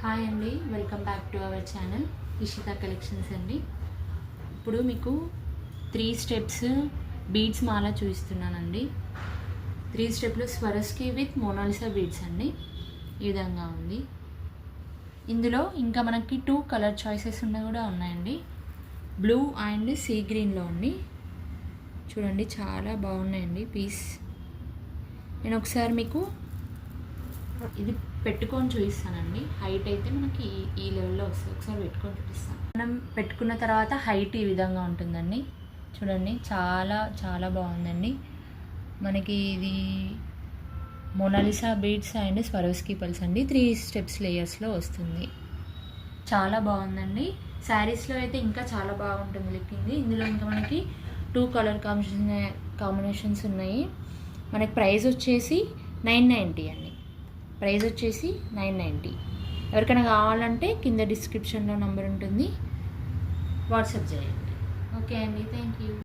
Hi అండి, welcome back to our channel Ishita collections అండి. ఇప్పుడు మీకు 3 స్టెప్స్ బీడ్స్ మాల చూపిస్తున్నానండి. 3 స్టెప్లు స్వరస్కి విత్ మోనాలిసా బీడ్స్ అండి. ఈ విధంగా ఉంది. ఇందులో ఇంకా మనకి 2 కలర్ చాయిసెస్ కూడా ఉన్నాయండి. బ్లూ అండ్ సీ గ్రీన్లో ఉంది. చూడండి, చాలా బాగున్నాయండి పీస్. నేను ఒకసారి మీకు ఇది పెట్టుకొని చూపిస్తానండి. హైట్ అయితే మనకి ఈ లెవెల్లో వస్తుంది. ఒకసారి పెట్టుకొని చూపిస్తాను. మనం పెట్టుకున్న తర్వాత హైట్ ఈ విధంగా ఉంటుందండి. చూడండి, చాలా చాలా బాగుందండి. మనకి ఇది Mona Lisa beads and Swarovski pearls అండి. 3 స్టెప్స్ లేయర్స్లో వస్తుంది. చాలా బాగుందండి. శారీస్లో అయితే ఇంకా చాలా బాగుంటుంది లుకింగ్. ఇందులో ఇంకా మనకి 2 కలర్ కాంబినేషన్స్ ఉన్నాయి. మనకి ప్రైస్ వచ్చేసి 990 అండి. ప్రైస్ వచ్చేసి 990. ఎవరికైనా కావాలంటే కింద డిస్క్రిప్షన్లో నెంబర్ ఉంటుంది, వాట్సాప్ చేయండి. ఓకే అండి, థ్యాంక్ యూ.